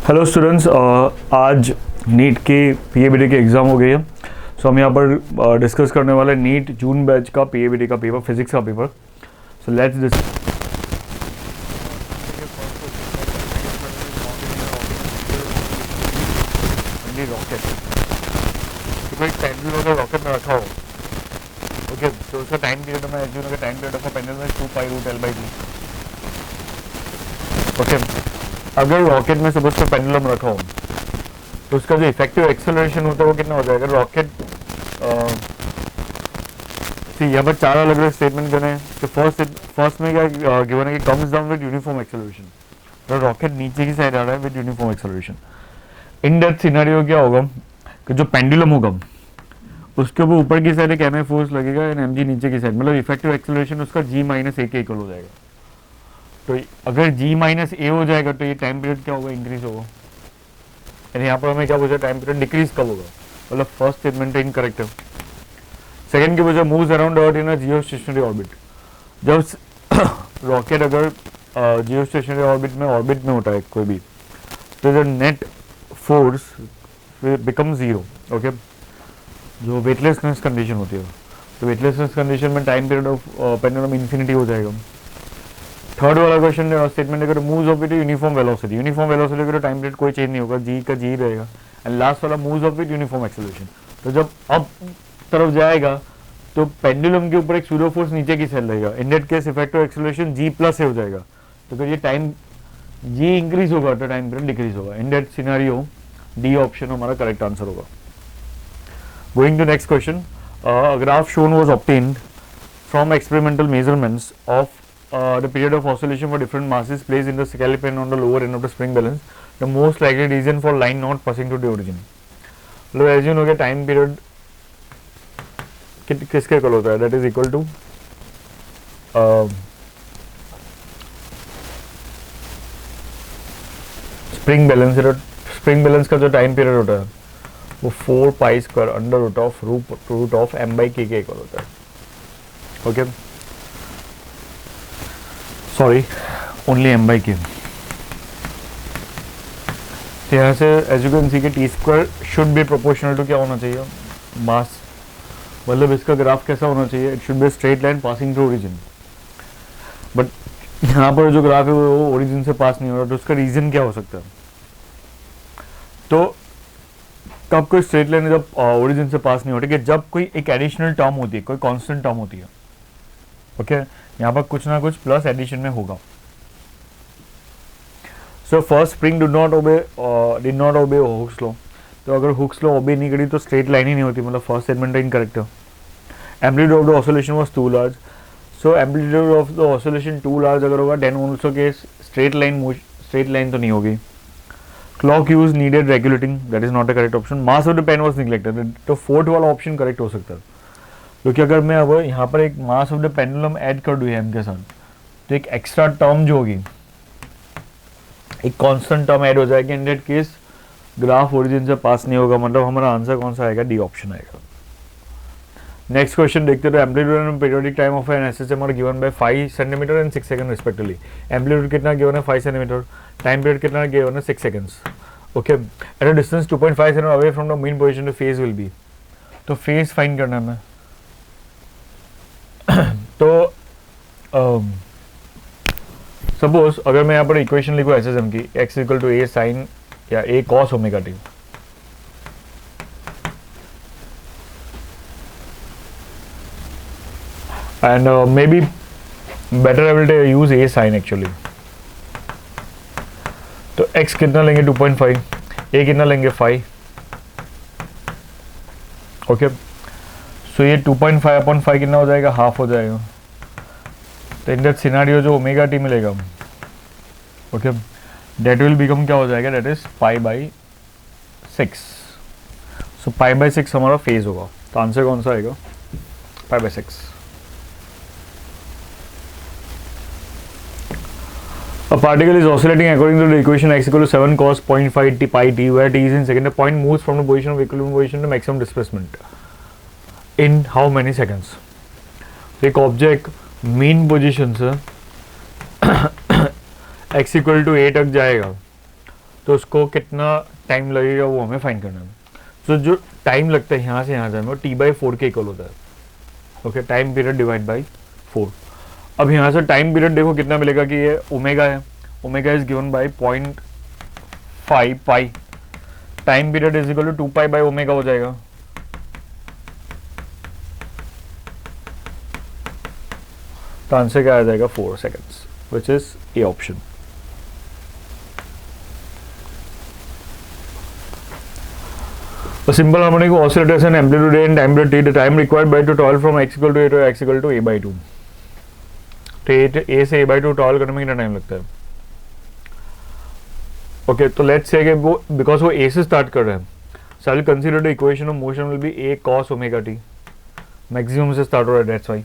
Hello students, आज NEET के PABT के एग्ज़ाम हो गई है। सो हम यहाँ पर डिस्कस करने वाले नीट जून बैच का पीएबीटी का पेपर, फिजिक्स का paper. So let's rocket rocket में रखा हो। ओके, तो उसका टाइम पीरियड में assume time period of pendulum में 2π√L/T। ओके, अगर रॉकेट में सपोज का पेंडुलम रखा हो तो उसका जो इफेक्टिव एक्सेलरेशन होता है वो कितना हो जाएगा। रॉकेट यहाँ पर चार अलग अलग स्टेटमेंट बने हैं। तो फर्स्ट में क्या गिवन है कि comes down with uniform acceleration, तो रॉकेट नीचे की साइड आ रहा है with uniform acceleration. In that scenario क्या होगा कि जो पेंडुलम होगा उसके ऊपर की साइड एक एम फोर्स लगेगा एंड एम नीचे की साइड, मतलब इफेक्टिव एक्सेलरेशन उसका G-A के इक्वल हो जाएगा। तो अगर G-A हो जाएगा तो ये टाइम पीरियड क्या होगा, इंक्रीज होगा। यानी यहाँ पर हमें क्या पूछा, टाइम पीरियड डिक्रीज कब होगा, मतलब फर्स्ट स्टेटमेंट इनकरेक्ट है। सेकंड की वजह मूव्स अराउंड अर्थ इन अ जियो स्टेशनरी ऑर्बिट। जब रॉकेट अगर जियो स्टेशनरी ऑर्बिट में होता है कोई भी, तो जो net force become zero. Okay, जो वेटलेसनेस कंडीशन होती है, तो वेटलेसनेस कंडीशन में time period of pendulum infinity हो जाएगा। थर्ड वाला क्वेश्चन स्टेटमेंट अगर moves of with uniform velocity का टाइम पीरियड कोई चेंज नहीं होगा, जी का जी रहेगा। एंड लास्ट वाला moves of with uniform acceleration, तो जब अप तरफ जाएगा तो पेंडुलम के ऊपर एक सूडो फोर्स नीचे की साइड रहेगा। In that case effective acceleration G+ हो जाएगा। तो अगर ये टाइम जी इंक्रीज होगा तो टाइम पीरियड डिक्रीज होगा। In that scenario D option हमारा करेक्ट आंसर होगा। Going to next question, graph shown was obtained from experimental measurements of the period of oscillation for different masses placed in the scallop and on the lower end of the spring balance, the most likely reason for line not passing to the origin। मतलब assume हो गया time period किसके equal होता है, that is equal to spring balance. Spring balance का जो time period होता है वो 4π² अंडर रूट ऑफ m/k के इक्वल होता है। Okay, sorry, only m/k। तो यहाँ से एज यू कैन सी के T² should be proportional to क्या होना चाहिए, मास। मतलब इसका ग्राफ कैसा होना चाहिए, it should be straight line passing through origin. But यहाँ पर जो ग्राफ है वो ओरिजिन से पास नहीं हो रहा, तो उसका रीजन क्या हो सकता है। तो कब कोई स्ट्रेट लाइन जब ओरिजिन से पास नहीं हो रही, जब कोई एक एडिशनल टर्म होती है, कोई कांस्टेंट टर्म होती है। ओके, यहाँ पर कुछ ना कुछ प्लस एडिशन में होगा। So first spring did not obey Hooke's law. तो अगर हुक्स लॉ ओबे नहीं करी तो स्ट्रेट लाइन ही नहीं होती, मतलब फर्स्ट स्टेटमेंट इनकरेक्ट है। Amplitude of the oscillation was too large. So amplitude of the oscillation too large अगर होगा देन ऑल्सो के स्ट्रेट लाइन तो नहीं होगी। Clock use needed regulating, that is not a correct option. Mass of the pen was neglected, तो fourth वाला option correct हो सकता है। क्योंकि अगर मैं अब यहाँ पर एक मास ऑफ द पेंडुलम ऐड कर दूँ m के साथ, तो एक एक्स्ट्रा टर्म जो होगी, एक कांस्टेंट टर्म ऐड हो जाएगी। In that case graph origin से पास नहीं होगा, मतलब हमारा आंसर कौन सा आएगा, डी ऑप्शन आएगा। नेक्स्ट क्वेश्चन देखते हैं। Amplitude and periodic time of an SSM are given by 5 centimetre and 6 second respectively. Amplitude कितना गिवन है, 5 सेंटीमीटर। टाइम पीरियड कितना गिवन है, 6 seconds. Okay, at a distance 2.5 centimetre away from the mean position the phase will be. तो phase find करना है हमें। तो suppose अगर मैं यहाँ पर इक्वेशन लिखूँ एसएसएम की, x equal to a sine या a cos omega T, and may be better I will use a sine actually. तो x कितना लेंगे 2.5, a कितना लेंगे 5। ओके, सो ये 2.5/5 कितना हो जाएगा, हाफ हो जाएगा। तो इन दैट सिनेरियो जो ओमेगा टी मिलेगा, ओके, दैट विल बिकम क्या हो जाएगा, दैट इज π/6। सो π/6 हमारा फेज होगा। तो आंसर कौन सा आएगा, π/6। A particle is oscillating according to the equation x equal to 7 cos 0.5 πt, where t is in second. The point moves from the position of equilibrium position to maximum displacement in how many seconds? एक object main position से x equal to a तक जाएगा तो उसको कितना time लगेगा वो हमें फाइंड करना है। तो जो टाइम लगता है यहाँ से यहाँ जाने में वो t/4 के इक्वल होता है। Okay, time period divide by 4। अब यहाँ से टाइम पीरियड देखो कितना मिलेगा कि ये ओमेगा है, omega is given by 0.5 pi, time period is equal to 2 pi by omega हो जाएगा। तो आंसर क्या आ जाएगा 4 seconds, which is A option. A simple harmonic oscillator has an amplitude A and time period T. The time required by to toggle from x equal to A to x equal to A/2. तो A से A/2 toggle करने में कितना time लगता है? Okay, तो let's say वो because वो A से स्टार्ट कर रहे हैं, so I will consider the equation of motion will be A cos omega t। Maximum से स्टार्ट हो रहा है, दैट्स व्हाई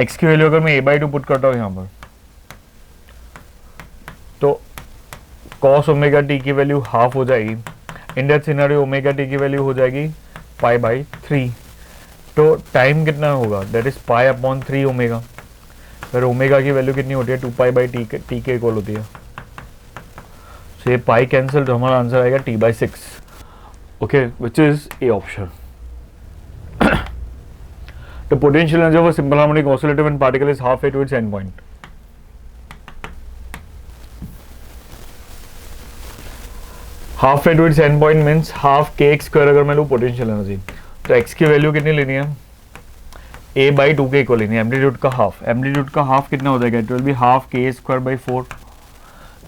x की वैल्यू अगर मैं A/2 पुट करता हूँ यहाँ पर, तो cos ओमेगा t की वैल्यू हाफ हो जाएगी। इन दैट सिनेरियो ओमेगा टी की वैल्यू हो जाएगी π/3। तो टाइम कितना होगा, दैट इज π/3 ओमेगा। फिर ओमेगा की वैल्यू कितनी होती है 2π/t के इक्वल होती है। सो ये पाई कैंसिल, तो हमारा आंसर आएगा t/6। Okay, which is A option. The potential energy of a simple harmonic oscillator when particle is half way to its end point. Half way to its end point means half kx² अगर मैं लूँ potential energy, तो x की value कितनी लेनी है, A/2 के equal लेनी है। एम्पलीट्यूड का हाफ, एम्पलीट्यूड का हाफ कितना हो जाएगा, it will be half k²/4।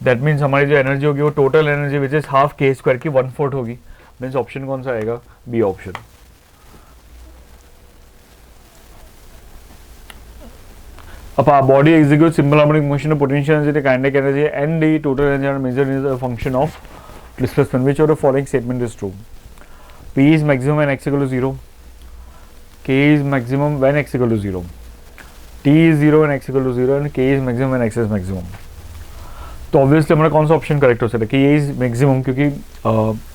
That means हमारी जो एनर्जी होगी वो total energy which is half k² की 1/4 होगी। मीन्स ऑप्शन कौन सा आएगा, बी ऑप्शन। अब body execute simple harmonic motion of potential energy, kinetic energy and the total energy are measured as a function of displacement. Which of the following statement is true? P is maximum when x equal to 0, K is maximum when x equal to 0, T is 0 when x equal to 0 and K is maximum when x is maximum. तो obviously हमारा कौन सा option correct हो सकता है कि ये is maximum, क्योंकि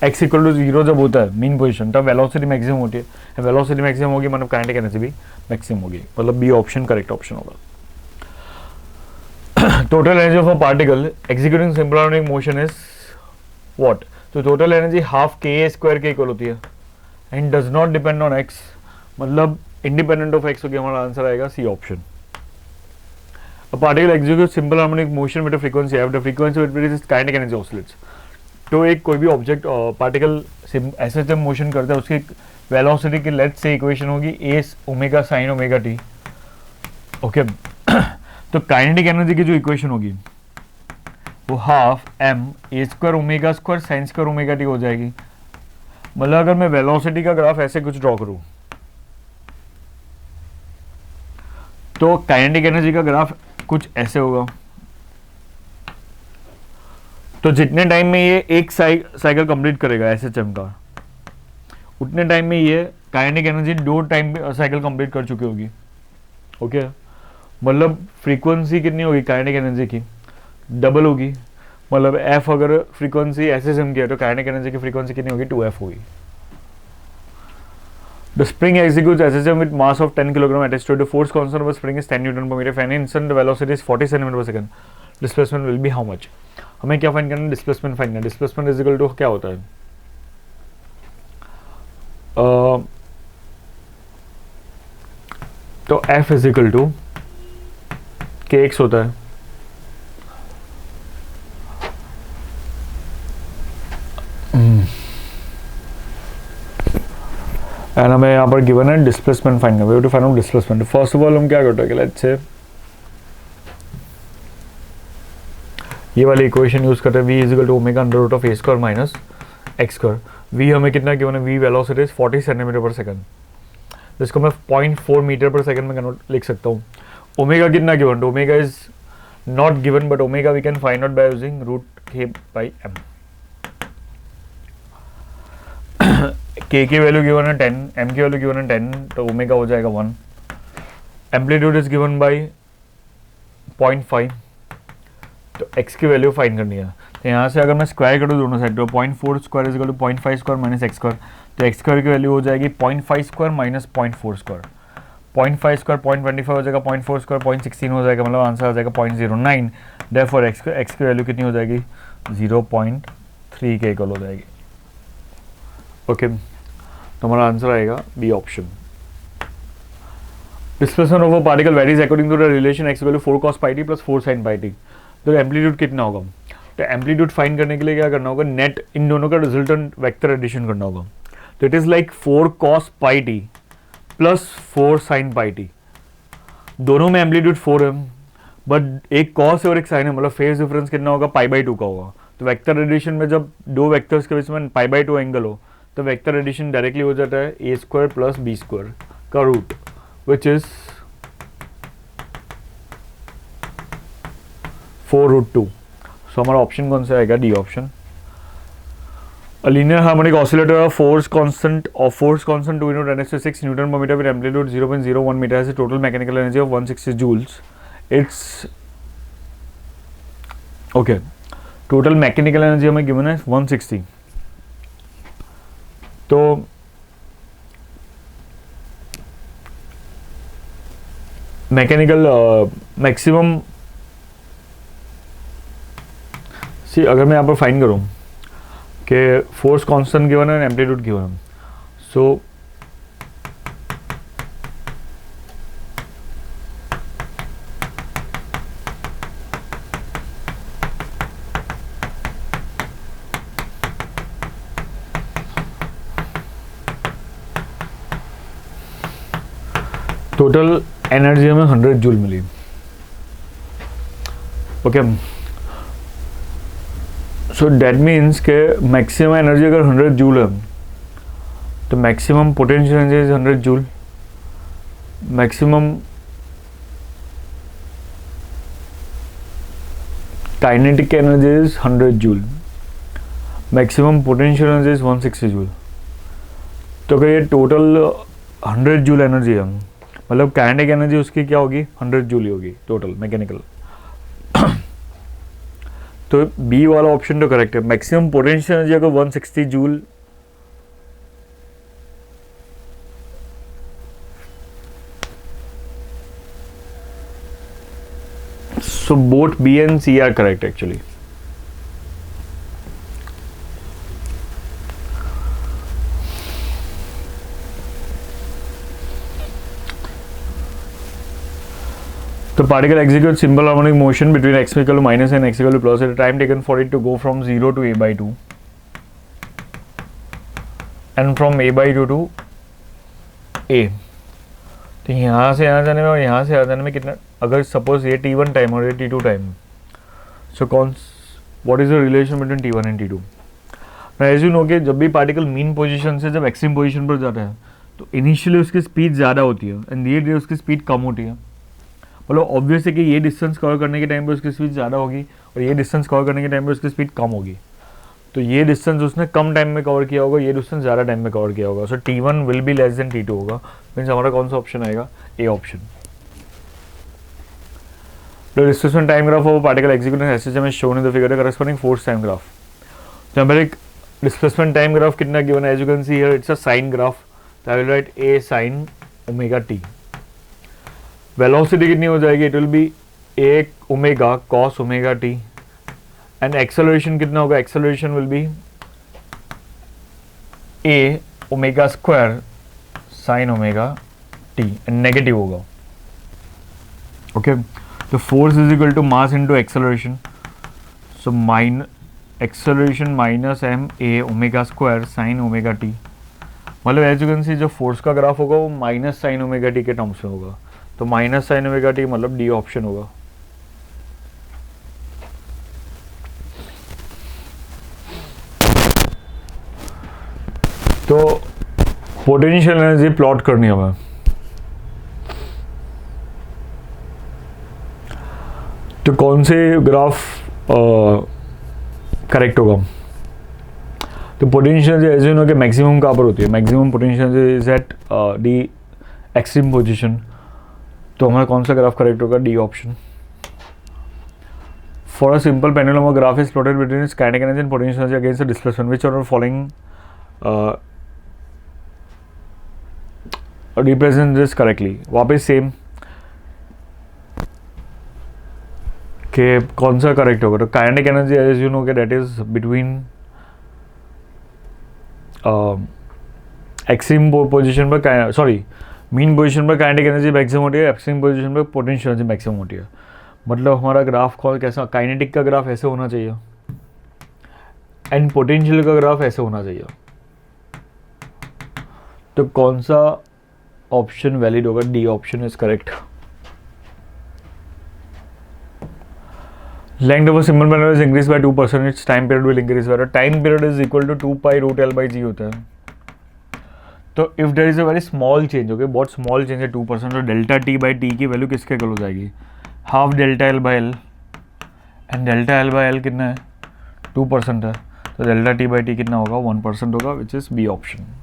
x इक्वल टू 0 जब होता है मीन पोजीशन तब वेलोसिटी मैक्सिमम होती है, वेलोसिटी मैक्सिमम होगी मतलब काइनेटिक एनर्जी भी मैक्सिमम होगी, मतलब बी ऑप्शन करेक्ट ऑप्शन होगा। Total energy of a particle executing simple harmonic motion is what? तो टोटल एनर्जी हाफ k² के इक्वल होती है and does not depend on x, मतलब इंडिपेंडेंट ऑफ x होगी। हमारा आंसर आएगा C option. A particle executes simple harmonic motion with a frequency f. The frequency with which its kinetic energy oscillates. तो एक कोई भी ऑब्जेक्ट पार्टिकल ऐसे जब मोशन करता है उसकी वेलोसिटी की लेट्स से इक्वेशन होगी a omega sine omega t। Okay, तो काइनेटिक एनर्जी की जो इक्वेशन होगी वो half m a² omega square sine square omega t हो जाएगी। मतलब अगर मैं वेलोसिटी का ग्राफ ऐसे कुछ ड्रॉ करूं तो काइनेटिक एनर्जी का ग्राफ कुछ ऐसे होगा। तो जितने टाइम में ये एक साइकिल कंप्लीट करेगा एसएचएम का, उतने टाइम में ये kinetic energy 2 time cycle complete कर चुकी होगी। ओके, मतलब फ्रीक्वेंसी कितनी होगी काइनेटिक एनर्जी की, डबल होगी। मतलब एफ अगर फ्रीक्वेंसी एसएचएम की है तो काइनेटिक एनर्जी की फ्रीक्वेंसी कितनी होगी, 2f होगी। The spring executes SHM with mass of 10 kg attached to it. The force constant of the spring is 10 Newton per meter. If any instant the velocity is 40 cm per second, displacement will be how much? हमें क्या find करना है, displacement find करना है। Displacement is equal to क्या होता है, तो F is equal to kx होता है। एंड हमें यहाँ पर गिवन है डिस्प्लेसमेंट फाइंड करना है, we have to find out displacement. First of all हम क्या करते हैं कि लेट्स से ये वाली इक्वेशन यूज करते हैं, v is equal to omega under root of a square minus x square. v हमें कितना गिवन है, v velocity is 40 centimetre per second, जिसको मैं 0.4 मीटर पर सेकंड में कन्वर्ट लिख सकता हूँ। ओमेगा कितना गिवन, तो omega is not given but omega we can find out by using root k/m। k की वैल्यू गिवन है 10, m की वैल्यू गिवन है 10, तो ओमेगा हो जाएगा 1। एम्पलीट्यूड इज गिवन बाय 0.5, तो x की वैल्यू फाइंड करनी है। तो यहाँ से अगर मैं स्क्वायर करूँ दोनों साइड, तो 0.4 square is equal to 0.5 square minus x square, तो x स्क्वायर की वैल्यू हो जाएगी 0.5 स्क्वायर माइनस 0.4 स्क्वायर। 0.5 स्क्वायर 0.25 हो जाएगा, 0.4 स्क्वायर 0.16 हो जाएगा, मतलब आंसर आ जाएगा 0.09। देयरफॉर एक्स की वैल्यू कितनी हो जाएगी, 0.3 के इक्वल हो जाएगी। ओके, तो हमारा आंसर आएगा B option. Displacement of a particle varies according to the relation x equal to 4 cos pi t plus 4 sin pi t। तो एम्पलीट्यूड कितना होगा, तो एम्पलीट्यूड फाइंड करने के लिए क्या करना होगा, नेट इन दोनों का रिजल्टेंट वेक्टर एडिशन करना होगा। तो it is like 4 cos pi t plus 4 sin pi t। दोनों में एम्पलीट्यूड 4 है, बट एक cos है और एक sin है, मतलब फेज डिफरेंस कितना होगा, π/2 का होगा। तो वेक्टर एडिशन में जब दो वेक्टर्स के बीच में π/2 एंगल हो तो वेक्टर एडिशन डायरेक्टली हो जाता है a square plus b square का रूट, विच इज 4√2। सो हमारा ऑप्शन कौन सा आएगा, D option. A linear harmonic oscillator of force constant 2 into 10⁶ Newton per meter with amplitude 0.01 meter has a total mechanical energy of 160 joules. It's okay. Total mechanical energy हमें given है 160। तो mechanical maximum C अगर मैं यहाँ पर find करूँ कि force constant given है, एम्पलीट्यूड गिवन है, सो टोटल एनर्जी हमें 100 जूल मिली। ओके, सो डेट मीन्स के मैक्सिमम एनर्जी अगर 100 जूल है तो maximum potential energy is 100 joule, maximum kinetic energy is 100 joule, maximum potential energy is 160 joule. तो अगर ये टोटल 100 जूल एनर्जी है, मतलब काइनेटिक एनर्जी उसकी क्या होगी, 100 जूल ही होगी टोटल मैकेनिकल। तो बी वाला ऑप्शन तो करेक्ट है। मैक्सिमम पोटेंशियल एनर्जी अगर 160 joule, so both B and C are correct actually. The particle executes simple harmonic motion between x equal to minus and x equal to plus at a time taken for it to go from 0 to a/2 and from a/2 to a। तो यहाँ से यहाँ जाने में और यहाँ से यहाँ जाने में कितना, अगर सपोज ये t1 टाइम और ये t2 time, so what is the relation between t1 and t2। As you know कि जब भी पार्टिकल मीन पोजीशन से जब एक्सट्रीम पोजीशन पर जाता है तो इनिशियली उसकी स्पीड ज़्यादा होती है एंड धीरे धीरे उसकी स्पीड कम होती है। मतलब ऑब्वियस है कि ये डिस्टेंस कवर करने के टाइम पे उसकी स्पीड ज़्यादा होगी और ये डिस्टेंस कवर करने के टाइम पे उसकी स्पीड कम होगी। तो ये डिस्टेंस उसने कम टाइम में कवर किया होगा, ये डिस्टेंस ज़्यादा टाइम में कवर किया होगा। So t1 will be less than t2 होगा। मीन्स हमारा कौन सा ऑप्शन आएगा, A option. The displacement time graph of particle executing SHM is shown in the figure corresponding force time graph. जहाँ पर एक डिस्प्लेसमेंट टाइम ग्राफ कितना given है, as you can see here it's a sine graph, तो I will write A sine omega T. Velocity कितनी हो जाएगी, it will be A omega cos omega T and acceleration कितना होगा, acceleration will be A omega square sine omega T and negative होगा। Okay, तो force is equal to mass into acceleration, so acceleration minus M A omega square sine omega T. मतलब as you can see जो force का graph होगा वो minus sine omega T के terms में होगा, तो माइनस साइन ओमेगा टी मतलब डी ऑप्शन होगा। तो पोटेंशियल एनर्जी प्लॉट करनी है हमें, तो कौन से ग्राफ करेक्ट होगा। तो पोटेंशियल एज यू नो कि मैक्सिमम कहाँ पर होती है, maximum potential is at the extreme position. तो हमारा कौन सा ग्राफ करेक्ट होगा, D option. For a simple pendulum a graph is plotted between its kinetic energy and potential energy against the displacement which are following represent this correctly, वापस same कि कौन सा correct होगा. तो kinetic energy as you know के that is between extreme position पर, sorry mean position पर kinetic energy maximum होती है, एक्सट्रीम पोजीशन पर पोटेंशियल एनर्जी मैक्सिमम होती है. मतलब हमारा ग्राफ कौन कैसा, काइनेटिक का ग्राफ ऐसे होना चाहिए एंड पोटेंशियल का ग्राफ ऐसे होना चाहिए. तो कौन सा ऑप्शन वैलिड होगा? D option is correct. Length of a simple band is increased by 2%. Its time period will increase by, time period is equal to 2 pi root L by G होता है. तो if there is a very small change, okay, बहुत small change है 2%, तो delta T by T की value किसके equal हो जाएगी? Half delta L by L. And delta L by L कितना है? 2% है. तो डेल्टा टी बाई टी कितना होगा? 1% होगा, which is B option.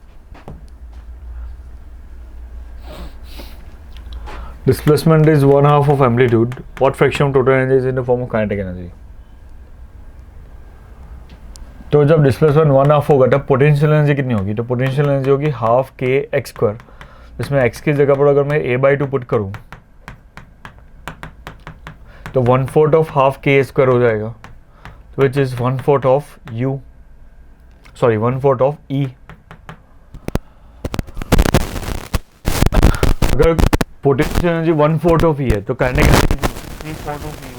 Displacement is 1/2 of amplitude. What fraction of total energy is in the form of kinetic energy? तो जब displacement 1/2 होगा तब पोटेंशियल एनर्जी कितनी होगी? तो पोटेंशियल एनर्जी होगी हाफ के एक्स स्क्वायर. इसमें एक्स की जगह पर अगर मैं a/2 पुट करूँ तो 1/4 ऑफ हाफ के स्क्वायर हो जाएगा, तो which is 1/4 of u, sorry 1/4 of e. अगर पोटेंशियल एनर्जी 1/4 ऑफ ई है तो काइनेटिक एनर्जी 3/4 ऑफ ई होगी.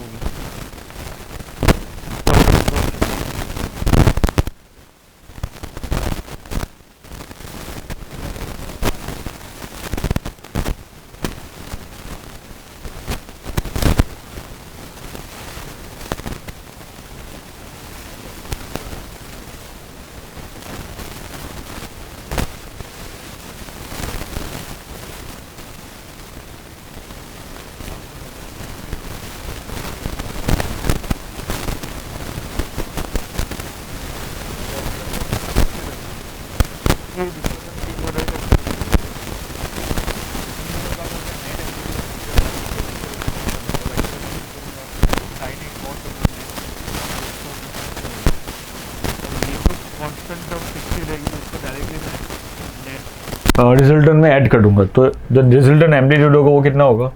रिजल्टेंट में ऐड कर दूंगा, तो जो रिजल्टेंट एम्पलीट्यूड होगा वो कितना होगा?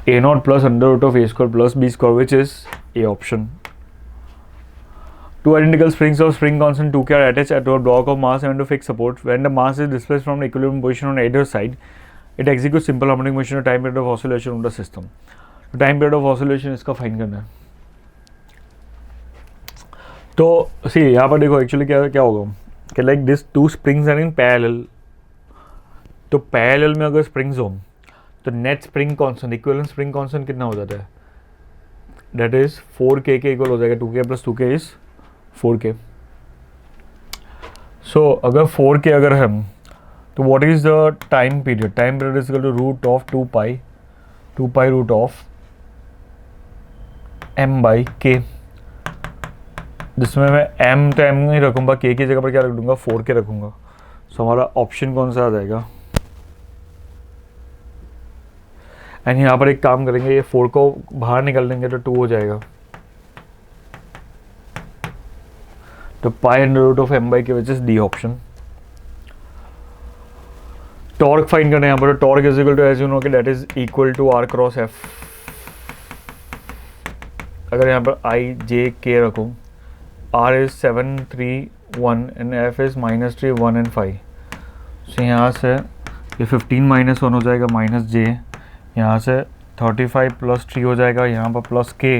a0 plus under root of a square plus b square, which is A option. Two identical springs of spring constant 2k are attached to a block of mass and to fixed support. When the mass is displaced from the equilibrium position on either side, it executes simple harmonic motion or time period of oscillation of the system. तो time period of oscillation इसका find करना है. तो सी यहाँ पर देखो actually क्या क्या होगा कि like this two springs are in parallel. तो पैरेलल में अगर स्प्रिंग्स हो तो net spring constant, equivalent spring constant कितना हो जाता है? दैट इज 4k के इक्वल हो जाएगा. 2k plus 2k is 4k. सो अगर 4k अगर हम, तो what is the time period? Time period is equal to root of 2 pi root of m by k, जिसमें मैं m तो m नहीं रखूँगा, k की जगह पर क्या रख दूंगा? 4k रखूँगा. सो हमारा ऑप्शन कौन सा आ जाएगा? एंड यहाँ पर एक काम करेंगे, ये 4 को बाहर निकाल देंगे तो 2 हो जाएगा. तो pi under root of m by K, which is D option. Torque find करना है यहाँ पर. Torque is equal to as you know कि that is equal to r cross f. अगर यहाँ पर i j k रखूँ, r is 7 3 1 and f is -3 1 and 5. So यहाँ से ये 15 माइनस 1 हो जाएगा माइनस j, यहाँ से 35 प्लस 3 हो जाएगा, यहाँ पर प्लस k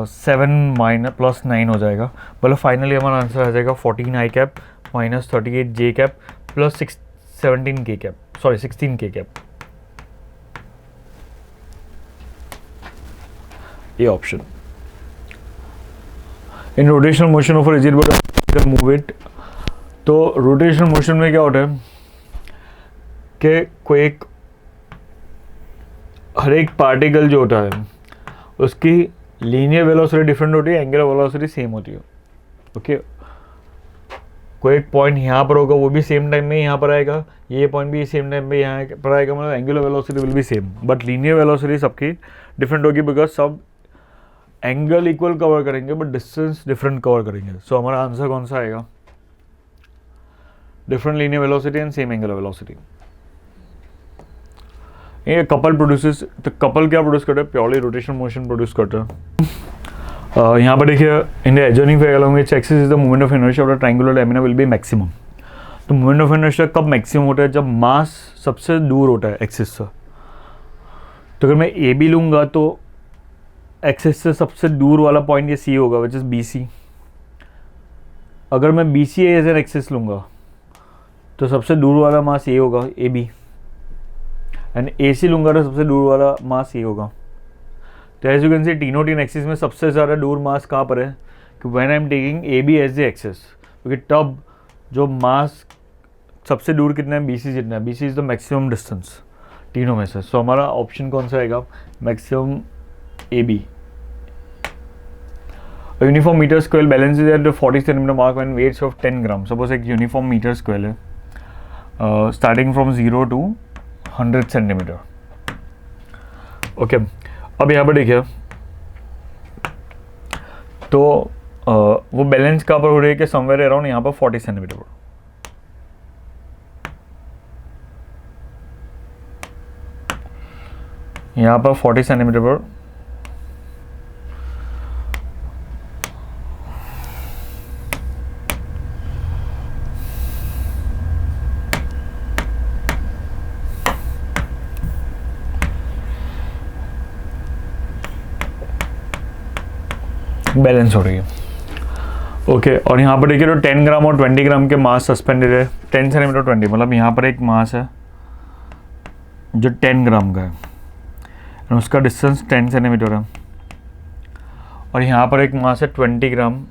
7 माइनस प्लस 9 हो जाएगा. मतलब फाइनली हमारा आंसर आ जाएगा 14 i cap minus 38 j cap plus 17 k cap, sorry 16 k cap. ये option. In rotational motion of rigid body move it. तो रोटेशनल मोशन में क्या होता है कि कोई एक हर एक पार्टिकल जो होता है उसकी लीनियर वेलोसिटी डिफरेंट होती है, एंगुलर वेलोसिटी सेम होती है. ओके, कोई एक पॉइंट यहाँ पर होगा वो भी सेम टाइम में यहाँ पर आएगा, ये पॉइंट भी सेम टाइम में यहाँ पर आएगा, मतलब angular velocity will be same, but linear velocity सबकी डिफरेंट होगी बिकॉज सब एंगल इक्वल कवर करेंगे बट डिस्टेंस डिफरेंट कवर करेंगे. सो हमारा आंसर कौन सा आएगा? Different linear velocity and same angular velocity. ये कपल प्रोड्यूसेस, तो कपल क्या प्रोड्यूस करता है, प्योरली रोटेशनल मोशन प्रोड्यूस करता है। यहाँ पर देखिए in the adjoining fair along which axis is the moment of inertia of the triangular lamina will be maximum। तो मोमेंट ऑफ इनर्शिया कब मैक्सिमम होता है, जब मास सबसे दूर होता है एक्सिस से। तो अगर मैं ए बी लूँगा तो एक्सिस से सबसे दूर वाला पॉइंट ये सी होगा विच इज़ बी सी। अगर मैं B C as an axis लूँगा तो सबसे दूर वाला मास ए होगा, ए बी, एंड ए सी लूँगा तो सबसे दूर वाला मास ए होगा। तो एज यू कैन सी टीनो टीन एक्सिस में सबसे ज़्यादा दूर मास कहाँ पर है, कि when I am taking A B as the axis, क्योंकि तब जो मास सबसे दूर कितना है, बी सी जितना है, B C is the maximum distance तीनों में से। सो हमारा ऑप्शन कौन सा आएगा, maximum A B. Uniform metre square balance is at 40 centimetre mark when weights of 10 gram. Suppose एक यूनिफॉर्म मीटर स्क्वेयर है starting from 0 to 100 centimetre. Okay, अब यहाँ पर देखिए तो वो बैलेंस कहाँ पर हो रही है कि समवेयर अराउंड यहाँ पर 40 सेंटीमीटर पर। यहाँ पर 40 सेंटीमीटर पर बैलेंस हो रही है। ओके, और यहाँ पर देखिए तो 10 ग्राम और 20 ग्राम के मास सस्पेंडेड है। 10 सेंटीमीटर 20, मतलब यहाँ पर एक मास है जो 10 ग्राम का है और उसका डिस्टेंस 10 सेंटीमीटर है, और यहाँ पर एक मास है 20 ग्राम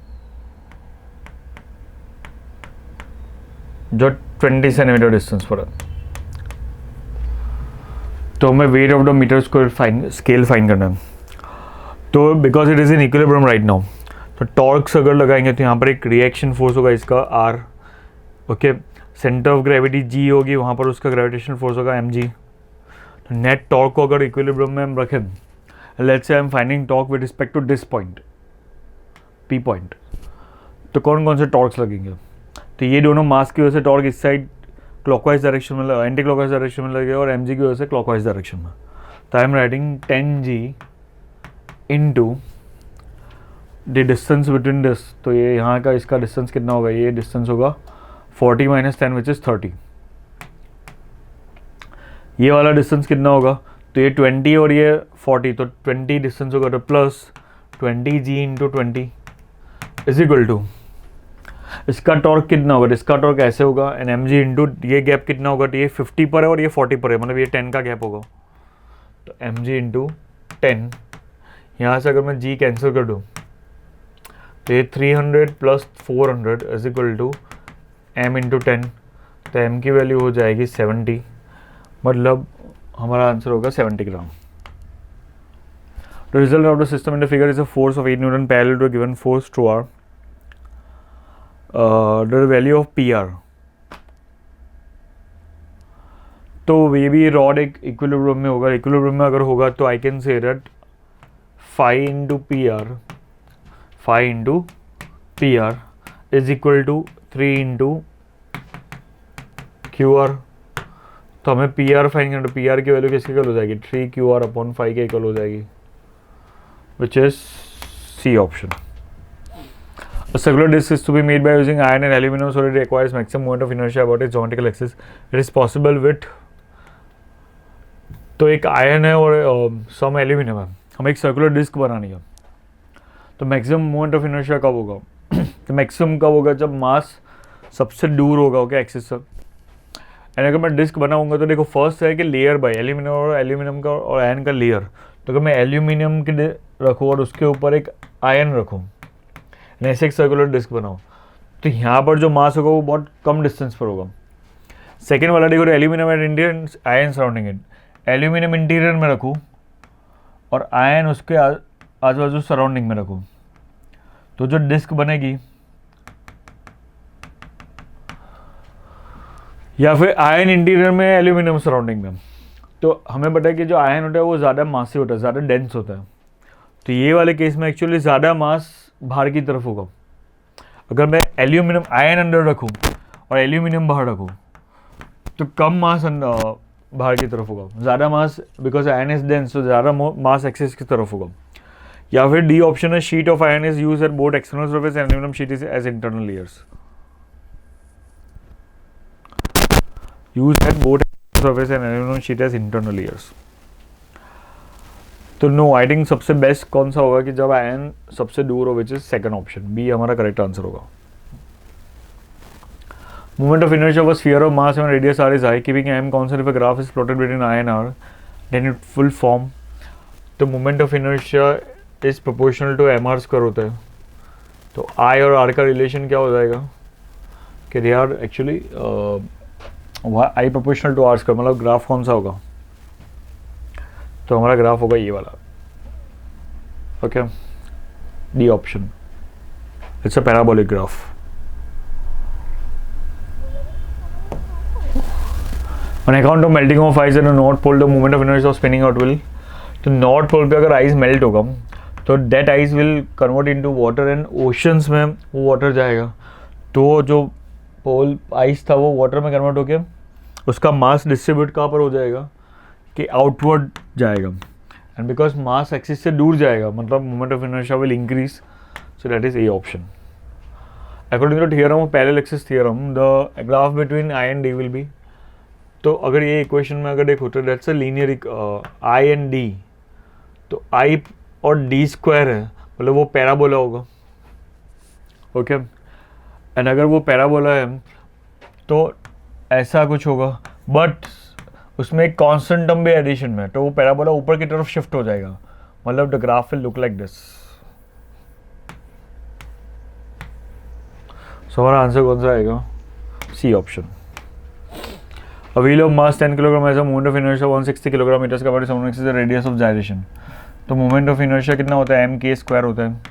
जो 20 सेंटीमीटर डिस्टेंस पर है। तो हमें weight of the metre square scale find करना है। तो because it is in equilibrium right now, तो टॉर्क्स अगर लगाएंगे तो यहाँ पर एक रिएक्शन फोर्स होगा इसका R. Okay, centre of gravity G होगी, वहाँ पर उसका ग्रेविटेशनल फोर्स होगा एम जी। तो नेट टॉर्क को अगर इक्विलिब्रियम में हम रखें, let's say I am finding torque with respect to this point P point, तो कौन कौन से टॉर्क्स लगेंगे, तो ये दोनों मास की वजह से टॉर्क इस साइड क्लॉकवाइज डायरेक्शन में, एंटी क्लॉकवाइज डायरेक्शन में लगेगा, और एम जी की वजह से क्लॉकवाइज डायरेक्शन में। तो I am writing 10G into the distance between this. तो ये यहाँ का इसका डिस्टेंस कितना होगा, ये डिस्टेंस होगा 40 - 10 विच इज़ 30। ये वाला डिस्टेंस कितना होगा, तो ये 20 और ये 40, तो 20 डिस्टेंस होगा, तो plus 20G into 20 is equal to इसका टॉर्क कितना होगा, इसका टॉर्क ऐसे होगा, एन एम जी इंटू ये गैप कितना होगा, तो ये 50 पर है और ये 40 पर है, मतलब ये 10 का गैप होगा। तो एम जी इंटू 10, यहाँ से अगर मैं जी कैंसिल कर दूँ तो ये 300 plus 400 is equal to M into 10। तो एम की वैल्यू हो जाएगी 70, मतलब हमारा आंसर होगा 70 ग्राम। The result of the system in the figure is a force of 8 Newton parallel to a given force to R. The value of PR. तो ये भी रॉड एक इक्विलिब्रियम में होगा, इक्विलिब्रियम में अगर होगा तो I can say that phi into PR, phi into PR is equal to 3 into QR। तो हमें PR फाइन करना, PR की वैल्यू किसके इक्वल हो जाएगी, 3QR अपॉन 5 के इक्वल हो जाएगी, which is C option. A circular disc is to be made by using iron and aluminum so it requires maximum moment of inertia about its geometrical axis. It is possible with, तो एक iron है और सम aluminium है, हमें एक circular disc बनानी है, तो मैक्सिमम मोमेंट ऑफ इनर्शिया कब होगा तो मैक्सिमम कब होगा, जब मास सबसे दूर होगा ओके एक्सिस से। एंड अगर मैं डिस्क बनाऊंगा तो देखो फर्स्ट है कि लेयर बाय एल्यूमिनियम और एल्यूमिनियम का और आयरन का लेयर। तो अगर मैं एल्यूमिनियम के रखूँ और उसके ऊपर एक आयरन रखूँ, ऐसे एक सर्कुलर डिस्क बनाऊँ, तो यहाँ पर जो मास होगा वो बहुत कम डिस्टेंस पर होगा। सेकेंड वाला देखो aluminium and interior, iron surrounding it, aluminium interior में रखूँ और आयरन उसके आजू बाजू सराउंडिंग में रखूँ, तो जो डिस्क बनेगी, या फिर आयरन इंटीरियर में एल्यूमिनियम सराउंडिंग में, तो हमें पता है कि जो आयरन होता है वो ज़्यादा मासी होता है, ज़्यादा डेंस होता है। तो ये वाले केस में एक्चुअली ज़्यादा मास बाहर की तरफ होगा। अगर मैं एल्यूमिनियम आयरन अंदर रखूँ और एल्यूमिनियम बाहर रखूँ तो कम मास बाहर की तरफ होगा, ज़्यादा mass because iron is dense, तो ज़्यादा मास एक्सिस की तरफ होगा। या फिर डी ऑप्शन है, sheet of iron is use at both external surface and aluminium sheet is as internal layers, use at both surface and aluminium sheet as internal layers. तो no, I think सबसे best कौन सा होगा कि जब iron सबसे दूर हो, which is second option, B हमारा करेक्ट आंसर होगा। Moment of inertia of a sphere of mass and radius r is high, keeping m constant if a graph is plotted between I and r, then it will form. The moment of inertia is proportional to mr square होता है, तो I और r का relation क्या हो जाएगा कि they are actually I proportional to r square, मतलब ग्राफ कौन सा होगा, तो हमारा ग्राफ होगा ये वाला, okay, D option, it's a parabolic graph. On account of melting of ice at the north pole, the moment of inertia of spinning out will, तो नॉर्थ पोल पे अगर आइस मेल्ट होगा तो that ice will convert into water and oceans में वो water जाएगा, तो जो पोल आइस था वो वाटर में कन्वर्ट होके उसका मास डिस्ट्रीब्यूट कहाँ पर हो जाएगा कि आउटवर्ड जाएगा, एंड बिकॉज मास एक्सिस से दूर जाएगा मतलब moment of inertia will increase, so that is A option. According to theorem of parallel axis theorem, the graph between I and D will be, तो अगर ये इक्वेशन में अगर देखो तो that's a linear I and D, तो I और D square है मतलब वो पैराबोला होगा, ओके, एंड अगर वो पैराबोला है तो ऐसा कुछ होगा, बट उसमें एक कांस्टेंट टर्म भी एडिशन में, तो वो पैराबोला ऊपर की तरफ शिफ्ट हो जाएगा, मतलब the graph will look like this. So हमारा आंसर कौन सा आएगा, C option. A wheel of mass 10 kg has a moment of inertia 160 kg meters covered is the radius of gyration, तो moment of inertia कितना होता है, m k square होता है,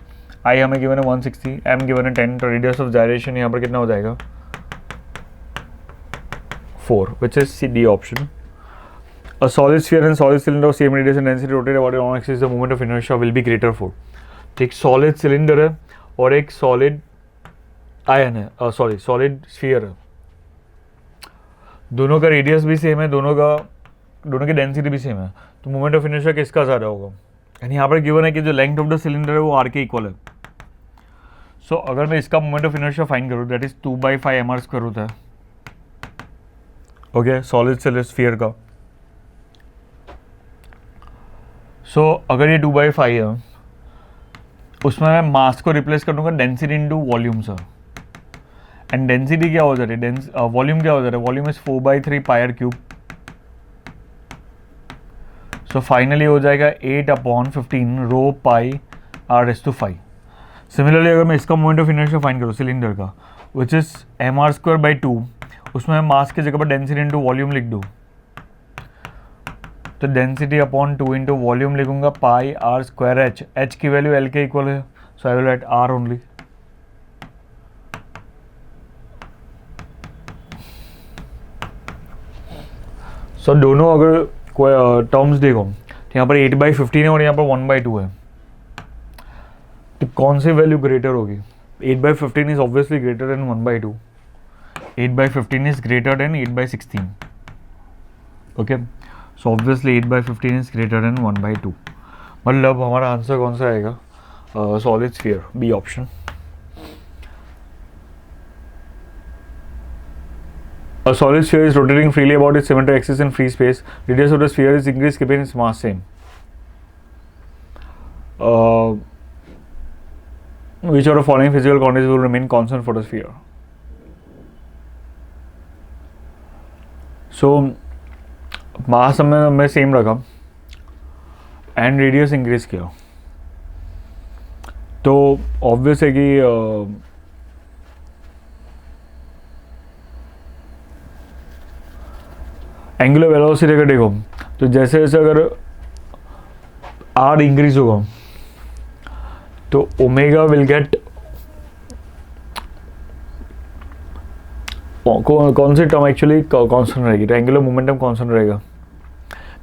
I हमें गिवन है 160, m गिवन है 10, तो radius of gyration यहाँ पर कितना हो जाएगा 4, which is C, D option। A solid sphere and solid cylinder of same radius and density rotate about one axis, the moment of inertia will be greater for, तो एक solid cylinder है और एक solid ion है, solid sphere है, दोनों का radius भी सेम है, दोनों की डेंसिटी भी सेम है, तो मोमेंट ऑफ इनर्शिया किसका ज़्यादा होगा, यानी यहाँ पर गिवन है कि जो लेंथ ऑफ द सिलेंडर है वो आर के इक्वल है। सो अगर मैं इसका मोमेंट ऑफ इनर्शिया फाइंड करूँ दैट इज 2/5 mr स्क्वायर होता है, ओके, सॉलिड स्फीयर का। सो अगर ये 2/5 है उसमें मैं मास को रिप्लेस कर दूंगा डेंसिटी इनटू वॉल्यूम से, एंड डेंसिटी क्या हो जा रही है, वॉल्यूम क्या हो जा रहा है, volume is 4/3 pier cube, so finally हो जाएगा 8/15 रो पाई r⁵। सिमिलरली अगर मैं इसका मोमेंट ऑफ इनर्शिया फाइंड करूँ सिलेंडर का विच इज mr²/2, उसमें मैं मास की जगह पर डेंसिटी इंटू वॉल्यूम लिख दूँ, तो डेंसिटी अपॉन 2 इंटू वॉल्यूम लिखूंगा पाई r²h, h की वैल्यू l के इक्वल है, so I will write r only. So दोनों अगर कोई टर्म्स देखो तो यहाँ पर 8/15 है और यहाँ पर 1/2 है, तो कौन सी वैल्यू ग्रेटर होगी, 8/15 is obviously greater than 1/2, 8/15 is greater than 8/16, okay, so obviously 8/15 is greater than 1/2, मतलब हमारा आंसर कौन सा आएगा, solid sphere, B option. A solid sphere is rotating freely about its symmetric axis in free space. Radius of the sphere is increased, keeping its mass same. Which of the following physical quantities will remain constant for the sphere? So, mass हमने same रखा and radius increase किया, तो obvious है कि angular velocity का देखो तो जैसे जैसे अगर आर इंक्रीज होगा तो ओमेगा विल गेट, कौन सी टर्म एक्चुअली कांस्टेंट रहेगी, तो एंगुलर मोमेंटम कांस्टेंट रहेगा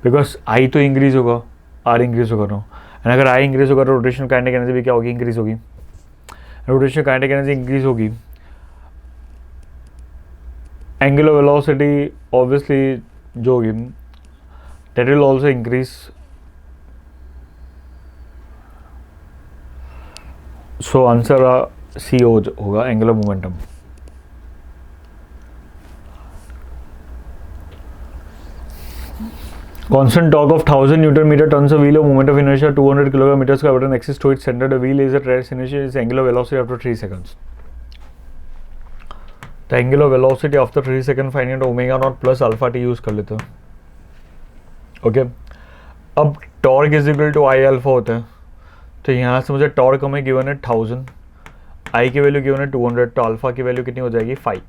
बिकॉज आई तो इंक्रीज होगा, आर इंक्रीज होगा नो, एंड अगर आई इंक्रीज होगा तो रोटेशनल काइनेटिक एनर्जी भी क्या होगी, इंक्रीज होगी, रोटेशनल काइनेटिक एनर्जी इंक्रीज होगी, एंगुलर वेलोसिटी ऑब्वियसली जो होगी that will also increase. So answer C होगा angular momentum. Constant torque of 1000 Newton meter turns a wheel of moment of inertia 200 kilometers per hour and axis to its center. The wheel is at rest inertia is angular velocity after 3 seconds. The angular velocity after 3 seconds find out omega naught plus alpha t use कर लेते हैं. Okay अब torque is equal to I alpha होता है, तो यहाँ से मुझे टॉर्क हमें गिवन है 1000, आई की वैल्यू गिवन है 200, तो अल्फा की वैल्यू कितनी हो जाएगी 5.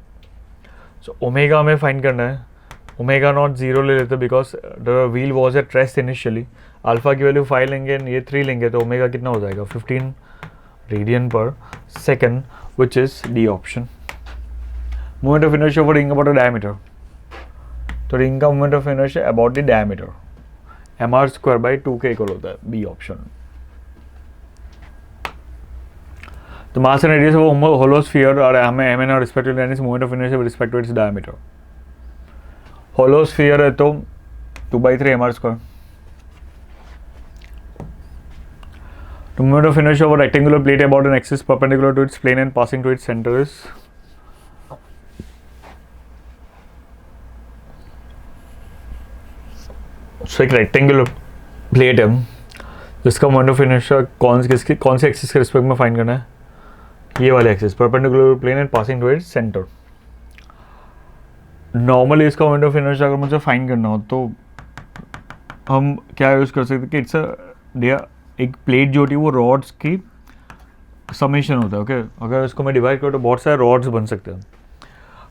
सो ओमेगा हमें फाइंड करना है. ओमेगा नॉट 0 ले लेते because the wheel was at rest initially. Alpha की वैल्यू 5 लेंगे एंड ये 3 लेंगे, तो ओमेगा कितना हो जाएगा 15 radian per second, which is D option. Moment of inertia for ring about a diameter, तो रिंग का moment of inertia about the diameter mr² by 2k equal होता है, बी ऑप्शन. तो mass and radius of hollow sphere और हमें M N R respectively and its moment of inertia with respect to its diameter. Hollow sphere है तो 2/3 mr². The moment of inertia of a rectangular plate about an axis perpendicular to its plane and passing to its center is so एक rectangular plate है जिसका moment of inertia कौन से axis के respect में find करना है, ये वाले axis perpendicular plane and passing to its centre. Normally इसका मोमेंट ऑफ इनर्शिया अगर मुझे फाइंड करना हो तो हम क्या यूज़ कर सकते हैं कि इट्स एक प्लेट जो होती है वो रॉड्स की समेशन होता है. ओके अगर इसको मैं डिवाइड करूँ तो बहुत सारे रॉड्स बन सकते हैं.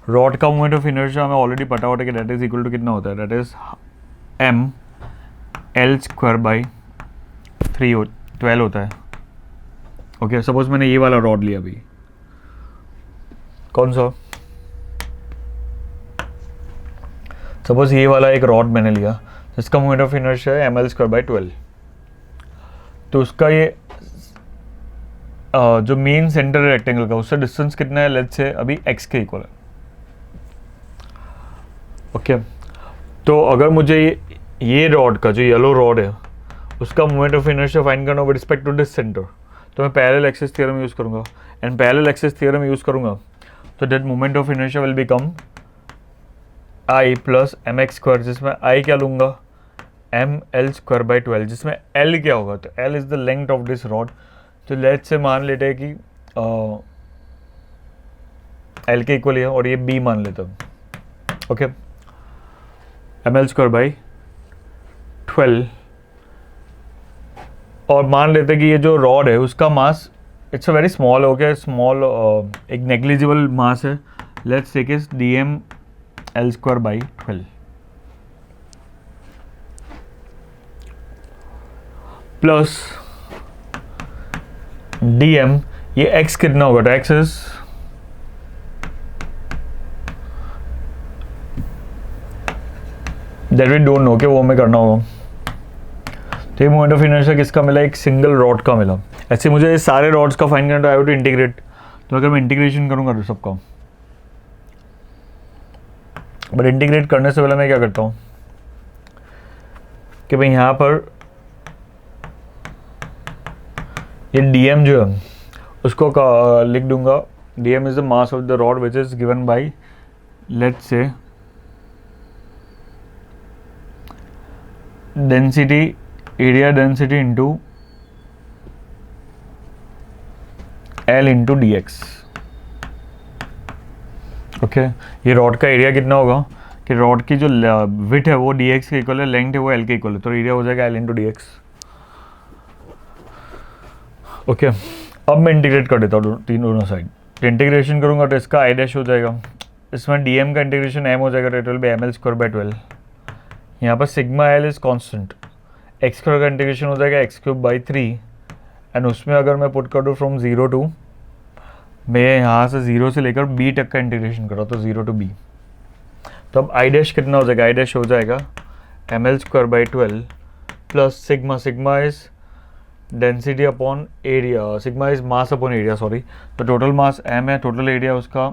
रॉड का मोमेंट ऑफ इनर्शिया हमें ऑलरेडी पता होता है कि दैट इज इक्वल टू कितना होता है, दैट इज ml² by 12 होता है. ओके सपोज मैंने ये वाला रॉड लिया अभी, कौन सा, सपोज ये वाला एक रॉड मैंने लिया जिसका मोमेंट ऑफ इनर्शिया है ml² by 12. तो उसका ये जो मेन सेंटर है रेक्टेंगल का उससे डिस्टेंस कितना है, लेट्स से अभी x के इक्वल है. ओके तो अगर मुझे ये रॉड का जो येलो रॉड है उसका मोमेंट ऑफ इनर्शिया फाइंड करना with respect to this centre, तो मैं पैरेलल एक्सिस थ्योरम यूज़ करूँगा. And parallel axis theorem use करूँगा तो that moment of inertia will become I plus mx², जिसमें I क्या लूँगा ml² by 12, जिसमें L क्या होगा, तो L is the length of this rod. तो लेट्स से मान लेते हैं कि L के इक्वल है और ये B मान लेता हूँ. ओके ml² by 12 और मान लेते हैं कि ये जो रॉड है उसका mass it's a very small हो गया, स्मॉल एक नेग्लिजिबल मास है. Let's take is dml² by 12 plus dm, ये x कितना होगा, तो x is that we don't know कि वो हमें करना होगा. तो ये मोमेंट ऑफ इनर्शिया किसका मिला, एक सिंगल रॉड का मिला. ऐसे मुझे ये सारे रॉड्स का फाइंड करना है, आई हैव टू इंटीग्रेट. तो अगर मैं इंटीग्रेशन करूँगा तो सबका, बट इंटीग्रेट करने से पहले मैं क्या करता हूँ कि भाई यहाँ पर ये dm जो है उसको लिख दूंगा, dm is the mass of the rod which is given by let's say density, area density into L into dx. Okay ये रॉड का एरिया कितना होगा कि रॉड की जो विड्थ है वो dx के इक्वल है, लेंथ है वो L के इक्वल है, तो एरिया हो जाएगा L इंटू dx. ओके अब मैं इंटीग्रेट कर देता हूँ दोनों साइड. इंटीग्रेशन करूँगा तो इसका आई डैश हो जाएगा, इसमें dm का इंटीग्रेशन m हो जाएगा, तो it will B ml² by 12. यहाँ पर sigma L is constant, x² का इंटीग्रेशन हो जाएगा x³ by 3 एंड उसमें अगर मैं पुट कर दूँ फ्रॉम 0 टू, मैं यहाँ से 0 से लेकर b तक का इंटीग्रेशन करा तो 0 टू b. तो अब आई डैश कितना हो जाएगा, आई डैश हो जाएगा ml² by 12 plus sigma, sigma is density upon area, sigma is mass upon area sorry. तो टोटल मास m है, टोटल एरिया उसका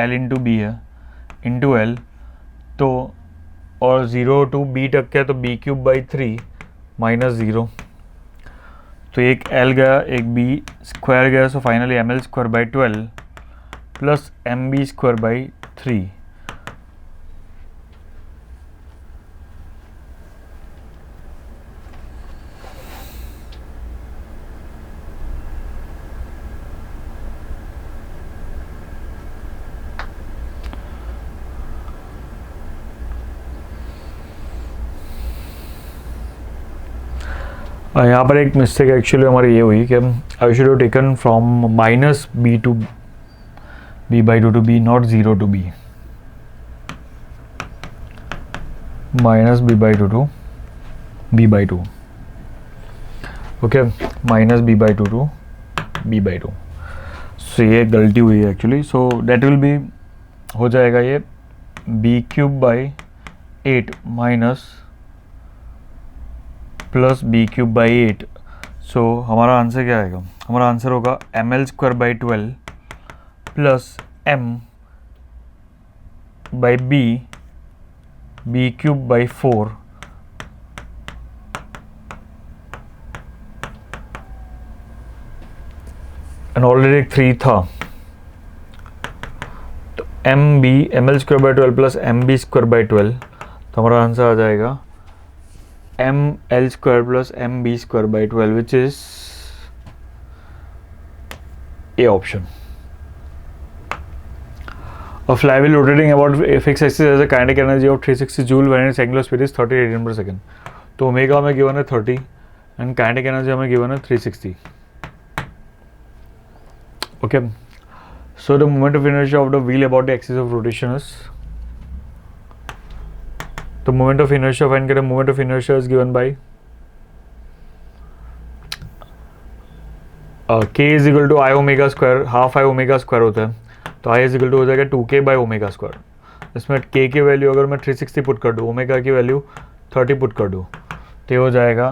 L इंटू बी है इंटू L. तो और 0 टू b तक का है तो b क्यूब बाई 3 माइनस 0, तो एक l गया एक b स्क्वायर गया, so finally M L square by 12 plus M B square by 3। यहाँ पर एक मिस्टेक एक्चुअली हमारी ये हुई कि I should have taken from minus B to B by to B, not 0 to B, minus B by to B by 2, okay, minus B by to B by 2। So ये गलती हुई है actually, so that will be हो जाएगा ये B cube by 8 minus plus B cube by 8। So हमारा answer क्या आएगा? हमारा आंसर होगा M L square by 12 plus M by B cube by 4 and already एक 3 था, तो M L square by 12 plus M B square by 12, तो हमारा आंसर आ जाएगा M L square plus M B square by 12, which is A option. A flywheel rotating about a fixed axis has a kinetic energy of 360 joule when its angular speed is 30 radian per second. तो omega हमें given है 30 and kinetic energy हमें given है 360। Okay, so the moment of inertia of the wheel about the axis of rotation is, the moment of inertia, find the moment of inertia is given by k is equal to I omega square, half I omega square होता है, तो I is equal to हो जाएगा 2k by omega square। इसमें k की value अगर मैं 360 put कर दूँ, ओमेगा की वैल्यू 30 पुट कर दूँ, तो हो जाएगा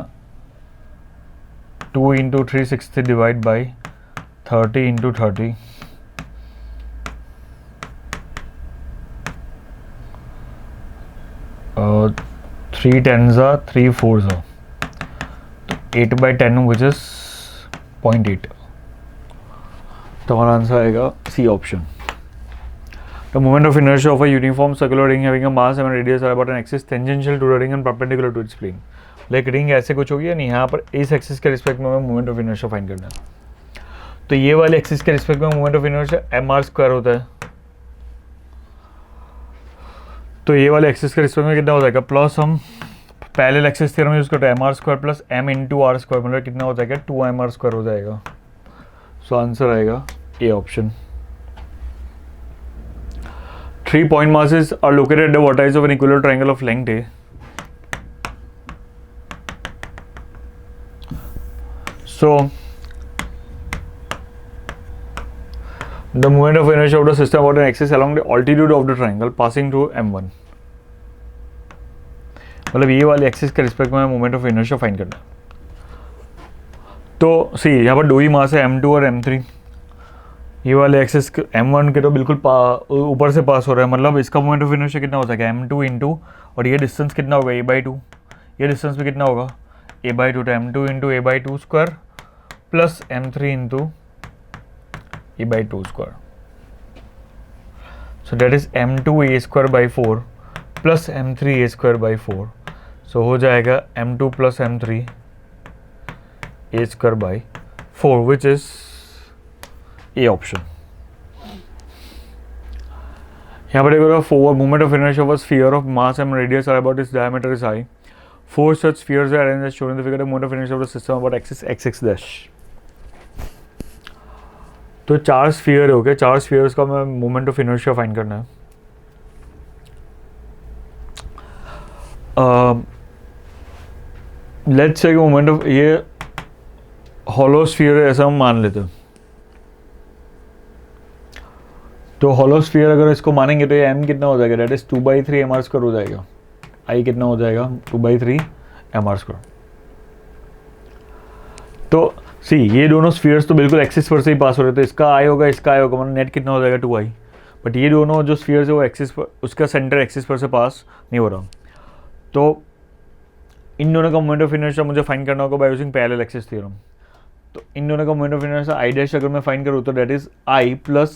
2 into 360 divide by 30 into 30, three ten ज़ा 3 4 ज़ा, तो 8 बाई 10 विच इज 0.8, तो हमारा आंसर आएगा C option. The moment of inertia of a uniform circular ring having a mass and radius about an axis tangential to the ring and perpendicular to its plane. Like ring ऐसे कुछ होगी या नहीं, यहाँ पर इस axis के respect में हमें मोमेंट ऑफ इनर्शिया फाइंड करना है, तो ये वाले एक्सिस के रिस्पेक्ट में moment of inertia M R square होता है, तो ये वाले एक्सिस के रिस्पेक्ट में कितना हो जाएगा, प्लस हम पैरेलल एक्सिस थ्योरम यूज करते हैं M R square plus M into R square, मतलब कितना हो जाएगा 2 एम आर स्क्वायर हो जाएगा। सो आंसर आएगा A option. 3 point masses are located at the vertices of an equilateral triangle of length A. So the moment of inertia of the system about an axis along the altitude of the triangle passing through M1, मतलब ये वाले axis के respect में moment of inertia find करना है। तो सी यहाँ पर दो ही मास है M2 और M3, ये वाले एक्सिस M1 के तो बिल्कुल ऊपर से पास हो रहा है, मतलब इसका मोमेंट ऑफ इनर्शिया कितना हो जाएगा M2 इंटू, और ये डिस्टेंस कितना होगा A/2, ये डिस्टेंस भी कितना होगा A/2, तो M2 into A/2 square plus M3 into A/2 square, so that is M2 A square by 4 plus M3 A square by 4, so हो जाएगा M2 plus M3 A square by 4 which is A option. यहाँ पर देखो for moment of inertia of a sphere of mass and radius R about its diameter is I, 4 such spheres are arranged as shown in the figure. The moment of inertia of the system about axis x dash। तो 4 sphere हो गए, 4 spheres का मैं moment of inertia find करना है। Let's say moment of ये hollow sphere है ऐसा हम मान लेते हैं, तो हॉलो स्फीयर अगर इसको मानेंगे तो ये m कितना हो जाएगा, डेट इज 2/3 mr स्क्वायर हो जाएगा, i कितना हो जाएगा 2/3 mr स्क्वायर। तो सी ये दोनों स्फीयर्स तो बिल्कुल एक्सिस पर से ही पास हो रहे, तो इसका i होगा इसका i होगा, मतलब नेट कितना हो जाएगा 2i, बट ये दोनों जो स्फीयर्स है वो एक्सिस पर, उसका सेंटर एक्सिस पर से पास नहीं हो रहा, तो इन दोनों का मोमेंट ऑफ इनर्शिया मुझे फाइंड करना होगा by using parallel axis theorem. तो इन दोनों का moment of inertia I dash अगर मैं फाइंड करूँ तो that is I plus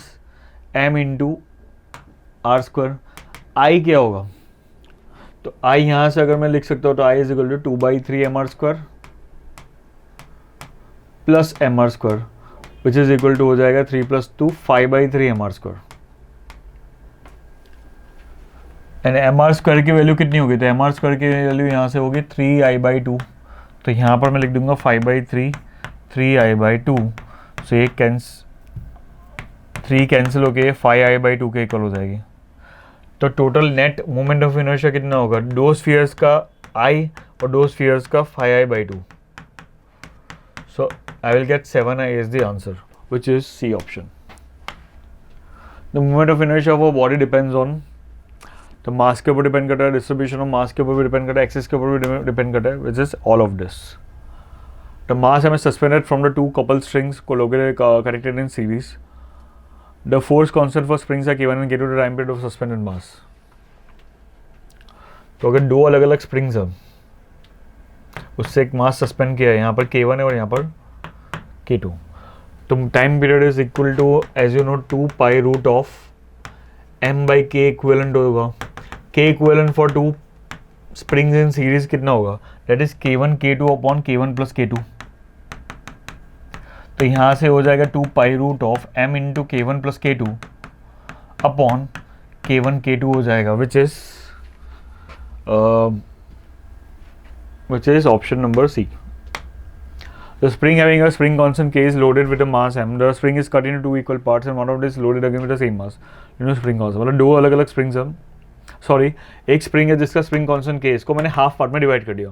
M into R square. I क्या होगा, तो आई यहाँ से अगर मैं लिख सकता हूँ तो I is equal to 2/3 M R square plus M R square which is equal to हो जाएगा 3 + 2 5/3 M R square. And M R square की वैल्यू कितनी होगी, तो एम आर स्क्वायर की वैल्यू यहाँ से होगी 3i/2। तो यहाँ पर मैं लिख दूंगा 5/3 3i/2। सो ये 3 कैंसिल होके 5i/2 के इक्वल हो जाएगी। तो total net moment of inertia कितना होगा, दो स्फीयर्स का i और दो स्फीयर्स का 5i/2। So I will get 7i is the answer which is C option. The moment of inertia of a body depends on, तो मास के ऊपर डिपेंड करता है, डिस्ट्रीब्यूशन ऑफ मास के ऊपर भी डिपेंड करता है, एक्सिस के ऊपर भी डिपेंड करता है, which is all of this. The mass M suspended from the 2 coupled strings colloquially connected in series. The force constant for springs are K1 and K2 the time period of suspended mass. तो अगर दो अलग अलग springs हैं उससे एक मास suspend किया है, यहाँ पर K1 है और यहाँ पर K2, तो time period is equal to as you know 2π√of m/k equivalent होगा। k equivalent for 2 springs in series कितना होगा, that is K1 K2 upon K1 + K2। तो यहाँ से हो जाएगा 2π√of m into K1 + K2 upon K1 K2 हो जाएगा which is option number C. The spring having a spring constant K is loaded with a mass m. The spring is cut into 2 equal parts and one of it is loaded again with the same mass. You know spring constant मतलब दो अलग अलग springs हैं, sorry एक spring है जिसका spring constant K, इसको मैंने हाफ पार्ट में डिवाइड कर दिया।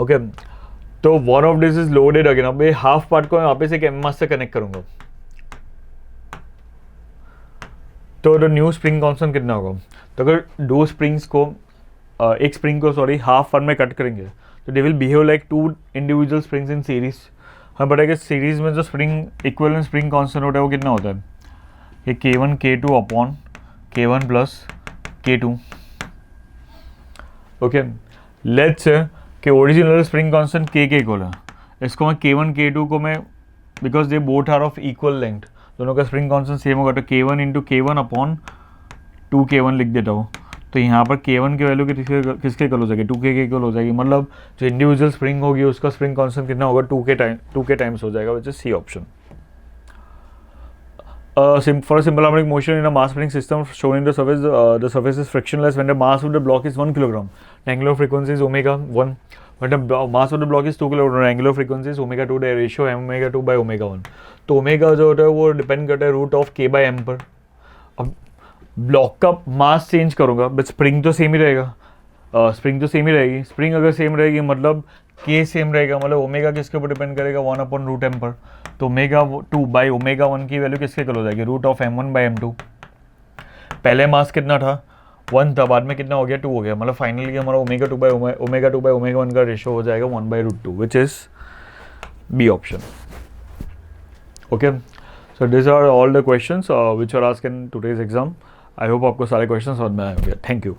ओके तो one of this is loaded again. अब ये हाफ पार्ट को मैं वापस एक एम मास से कनेक्ट करूंगा, तो द न्यू स्प्रिंग कांस्टेंट कितना होगा, तो अगर दो स्प्रिंग्स को एक स्प्रिंग को सॉरी हाफ पार्ट में कट करेंगे तो they will behave like 2 individual springs in series. हमें पता है कि सीरीज में जो स्प्रिंग इक्विवेलेंट स्प्रिंग कांस्टेंट होता है वो कितना होता है, ये K1 K2 upon K1 + K2। Okay let's say कि ओरिजिनल स्प्रिंग कांस्टेंट K के इक्वल है, इसको मैं K1 K2 को मैं because they both are of equal length, दोनों का स्प्रिंग कांस्टेंट सेम होगा, तो K1 into K1 upon 2K1 लिख देता हूँ। तो यहाँ पर K1 की वैल्यू किसके इक्वल हो जाएगी, 2K के इक्वल हो जाएगी, मतलब जो इंडिविजुअल स्प्रिंग होगी उसका स्प्रिंग कांस्टेंट कितना होगा 2K टाइम्स हो जाएगा which is C option. For a simple harmonic motion in a mass spring system shown in the surface is frictionless when the mass of the block is 1 kilogram. The angular frequency is ω1. When the mass of the block is 2 kilogram, the angular frequency is ω2. The ratio m/2/ω1. तो omega जो होता है वो depend करता है √K/m पर। अब block का मास चेंज करूँगा बट स्प्रिंग तो सेम ही रहेगा, स्प्रिंग तो सेम ही रहेगी। स्प्रिंग अगर सेम रहेगी मतलब K सेम रहेगा, मतलब ओमेगा किसके ऊपर डिपेंड करेगा 1/√m पर। तो ω2/ω1 की वैल्यू किसके इक्वल हो जाएगी √m1/m2। पहले मास कितना था 1 था, बाद में कितना हो गया 2 हो गया, मतलब फाइनली हमारा ω2/ω1 का रेशियो हो जाएगा 1/√2 which is B option. Okay so this are all the questions which are asked in today's exam. I hope आपको सारे क्वेश्चन समझ में आए होंगे। Thank you.